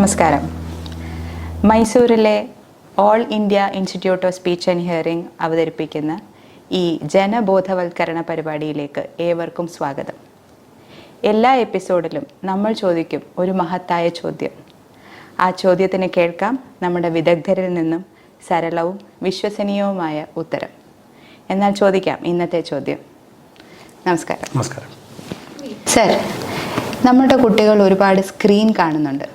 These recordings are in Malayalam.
നമസ്കാരം. മൈസൂരിലെ all India institute of speech and hearing അവതരിപ്പിക്കുന്ന ഈ ജനബോധവൽക്കരണ പരിപാടിയിലേക്ക് ഏവർക്കും സ്വാഗതം. എല്ലാ എപ്പിസോഡിലും നമ്മൾ ചോദിക്കും ഒരു മഹത്തായ ചോദ്യം. ആ ചോദ്യത്തിന് കേൾക്കാം നമ്മുടെ വിദഗ്ധരിൽ നിന്നും സരളവും വിശ്വസനീയവുമായ ഉത്തരം. എന്നാൽ ചോദിക്കാം ഇന്നത്തെ ചോദ്യം. നമസ്കാരം. നമസ്കാരം സർ, നമ്മുടെ കുട്ടികൾ ഒരുപാട് സ്ക്രീൻ കാണുന്നുണ്ട്.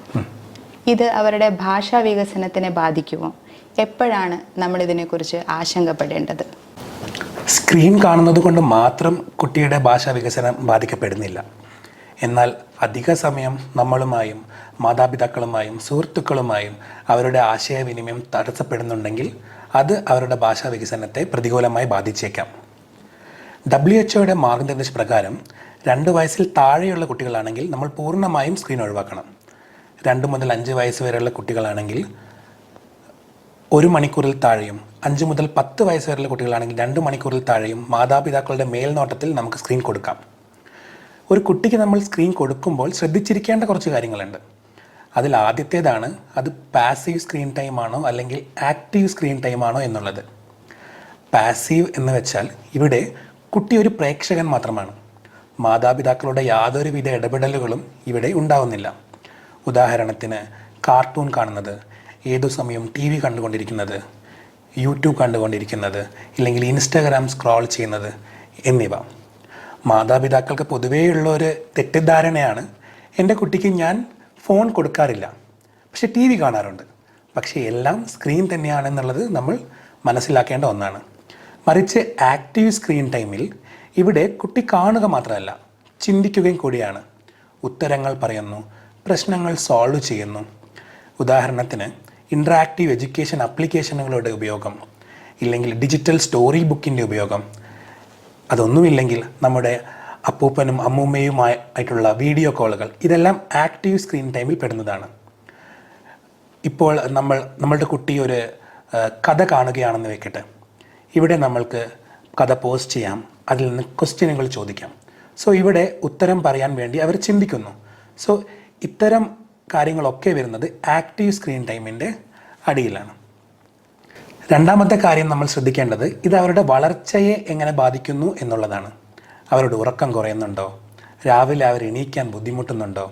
ഇത് അവരുടെ ഭാഷാ വികസനത്തിനെ ബാധിക്കുമോ? എപ്പോഴാണ് നമ്മൾ ഇതിനെക്കുറിച്ച് ആശങ്കപ്പെടേണ്ടത്? സ്ക്രീൻ കാണുന്നത് കൊണ്ട് മാത്രം കുട്ടിയുടെ ഭാഷാ വികസനം ബാധിക്കപ്പെടുന്നില്ല. എന്നാൽ അധിക സമയം നമ്മളുമായും മാതാപിതാക്കളുമായും സുഹൃത്തുക്കളുമായും അവരുടെ ആശയവിനിമയം തടസ്സപ്പെടുന്നുണ്ടെങ്കിൽ അത് അവരുടെ ഭാഷാ വികസനത്തെ പ്രതികൂലമായി ബാധിച്ചേക്കാം. WHO മാർഗനിർദ്ദേശപ്രകാരം 2 വയസ്സിൽ താഴെയുള്ള കുട്ടികളാണെങ്കിൽ നമ്മൾ പൂർണ്ണമായും സ്ക്രീൻ ഒഴിവാക്കണം. 2 മുതൽ 5 വയസ്സ് വരെയുള്ള കുട്ടികളാണെങ്കിൽ 1 മണിക്കൂറിൽ താഴെയും, 5 മുതൽ 10 വയസ്സ് വരെയുള്ള കുട്ടികളാണെങ്കിൽ 2 മണിക്കൂറിൽ താഴെയും മാതാപിതാക്കളുടെ മേൽനോട്ടത്തിൽ നമുക്ക് സ്ക്രീൻ കൊടുക്കാം. ഒരു കുട്ടിക്ക് നമ്മൾ സ്ക്രീൻ കൊടുക്കുമ്പോൾ ശ്രദ്ധിച്ചിരിക്കേണ്ട കുറച്ച് കാര്യങ്ങളുണ്ട്. അതിൽ ആദ്യത്തേതാണ് അത് പാസീവ് സ്ക്രീൻ ടൈം ആണോ അല്ലെങ്കിൽ ആക്റ്റീവ് സ്ക്രീൻ ടൈം ആണോ എന്നുള്ളത്. പാസീവ് എന്ന് വെച്ചാൽ ഇവിടെ കുട്ടി ഒരു പ്രേക്ഷകൻ മാത്രമാണ്. മാതാപിതാക്കളുടെ യാതൊരുവിധ ഇടപെടലുകളും ഇവിടെ ഉണ്ടാവുന്നില്ല. ഉദാഹരണത്തിന് കാർട്ടൂൺ കാണുന്നത്, ഏതു സമയം TV കണ്ടുകൊണ്ടിരിക്കുന്നത്, യൂട്യൂബ് കണ്ടുകൊണ്ടിരിക്കുന്നത്, ഇല്ലെങ്കിൽ ഇൻസ്റ്റാഗ്രാം സ്ക്രോൾ ചെയ്യുന്നത് എന്നിവ. മാതാപിതാക്കൾക്ക് പൊതുവേയുള്ളൊരു തെറ്റിദ്ധാരണയാണ് എൻ്റെ കുട്ടിക്ക് ഞാൻ ഫോൺ കൊടുക്കാറില്ല, പക്ഷെ TV കാണാറുണ്ട്. പക്ഷേ എല്ലാം സ്ക്രീൻ തന്നെയാണെന്നുള്ളത് നമ്മൾ മനസ്സിലാക്കേണ്ട ഒന്നാണ്. മറിച്ച് ആക്റ്റീവ് സ്ക്രീൻ ടൈമിൽ ഇവിടെ കുട്ടി കാണുക മാത്രമല്ല, ചിന്തിക്കുകയും കൂടിയാണ്. ഉത്തരങ്ങൾ പറയുന്നു, പ്രശ്നങ്ങൾ സോൾവ് ചെയ്യുന്നു. ഉദാഹരണത്തിന് ഇൻട്രാക്റ്റീവ് എഡ്യൂക്കേഷൻ ആപ്ലിക്കേഷനുകളുടെ ഉപയോഗം, ഇല്ലെങ്കിൽ ഡിജിറ്റൽ സ്റ്റോറി ബുക്കിൻ്റെ ഉപയോഗം, അതൊന്നുമില്ലെങ്കിൽ നമ്മുടെ അപ്പൂപ്പനും അമ്മൂമ്മയുമായിട്ടുള്ള വീഡിയോ കോളുകൾ, ഇതെല്ലാം ആക്റ്റീവ് സ്ക്രീൻ ടൈമിൽ പെടുന്നതാണ്. ഇപ്പോൾ നമ്മളുടെ കുട്ടി ഒരു കഥ കാണുകയാണെന്ന് വെക്കട്ടെ. ഇവിടെ നമ്മൾക്ക് കഥ പോസ്റ്റ് ചെയ്യാം, അതിൽ നിന്ന് ക്വസ്റ്റ്യനുകൾ ചോദിക്കാം. സോ ഇവിടെ ഉത്തരം പറയാൻ വേണ്ടി അവർ ചിന്തിക്കുന്നു. സോ ഇത്തരം കാര്യങ്ങളൊക്കെ വരുന്നത് ആക്റ്റീവ് സ്ക്രീൻ ടൈമിൻ്റെ അടിയിലാണ്. രണ്ടാമത്തെ കാര്യം നമ്മൾ ശ്രദ്ധിക്കേണ്ടത് ഇത് അവരുടെ വളർച്ചയെ എങ്ങനെ ബാധിക്കുന്നു എന്നുള്ളതാണ്. അവരുടെ ഉറക്കം കുറയുന്നുണ്ടോ? രാവിലെ അവർ എണീക്കാൻ ബുദ്ധിമുട്ടുന്നുണ്ടോ?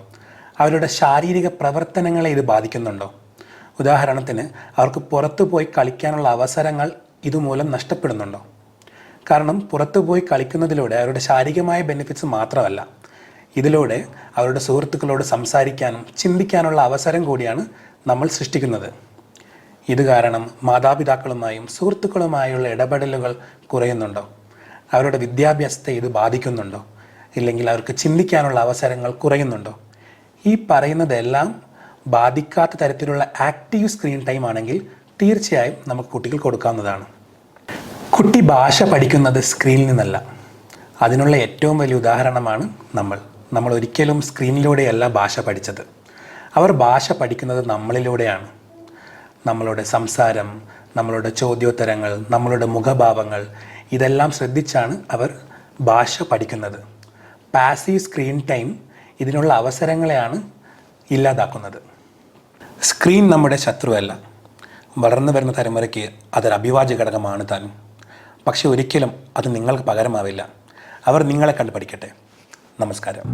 അവരുടെ ശാരീരിക പ്രവർത്തനങ്ങളെ ഇത് ബാധിക്കുന്നുണ്ടോ? ഉദാഹരണത്തിന് അവർക്ക് പുറത്തു പോയി കളിക്കാനുള്ള അവസരങ്ങൾ ഇതുമൂലം നഷ്ടപ്പെടുന്നുണ്ടോ? കാരണം പുറത്തു പോയി കളിക്കുന്നതിലൂടെ അവരുടെ ശാരീരികമായ ബെനിഫിറ്റ്സ് മാത്രമല്ല, ഇതിലൂടെ അവരുടെ സുഹൃത്തുക്കളോട് സംസാരിക്കാനും ചിന്തിക്കാനുള്ള അവസരം കൂടിയാണ് നമ്മൾ സൃഷ്ടിക്കുന്നത്. ഇത് കാരണം മാതാപിതാക്കളുമായും സുഹൃത്തുക്കളുമായുള്ള ഇടപെടലുകൾ കുറയുന്നുണ്ടോ? അവരുടെ വിദ്യാഭ്യാസത്തെ ഇത് ബാധിക്കുന്നുണ്ടോ? ഇല്ലെങ്കിൽ അവർക്ക് ചിന്തിക്കാനുള്ള അവസരങ്ങൾ കുറയുന്നുണ്ടോ? ഈ പറയുന്നതെല്ലാം ബാധിക്കാത്ത തരത്തിലുള്ള ആക്റ്റീവ് സ്ക്രീൻ ടൈം ആണെങ്കിൽ തീർച്ചയായും നമുക്ക് കുട്ടികൾ കൊടുക്കാവുന്നതാണ്. കുട്ടി ഭാഷ പഠിക്കുന്നത് സ്ക്രീനിൽ നിന്നല്ല. അതിനുള്ള ഏറ്റവും വലിയ ഉദാഹരണമാണ് നമ്മൾ ഒരിക്കലും സ്ക്രീനിലൂടെയല്ല ഭാഷ പഠിച്ചത്. അവർ ഭാഷ പഠിക്കുന്നത് നമ്മളിലൂടെയാണ്. നമ്മളുടെ സംസാരം, നമ്മളുടെ ചോദ്യോത്തരങ്ങൾ, നമ്മളുടെ മുഖഭാവങ്ങൾ, ഇതെല്ലാം ശ്രദ്ധിച്ചാണ് അവർ ഭാഷ പഠിക്കുന്നത്. പാസീവ് സ്ക്രീൻ ടൈം ഇതിനുള്ള അവസരങ്ങളെയാണ് ഇല്ലാതാക്കുന്നത്. സ്ക്രീൻ നമ്മുടെ ശത്രുവല്ല. വളർന്നു വരുന്ന തലമുറയ്ക്ക് അതൊരു അഭിവാജ്യ ഘടകമാണ് താനും. പക്ഷെ ഒരിക്കലും അത് നിങ്ങൾക്ക് പകരമാവില്ല. അവർ നിങ്ങളെ കണ്ട് പഠിക്കട്ടെ. നമസ്കാരം.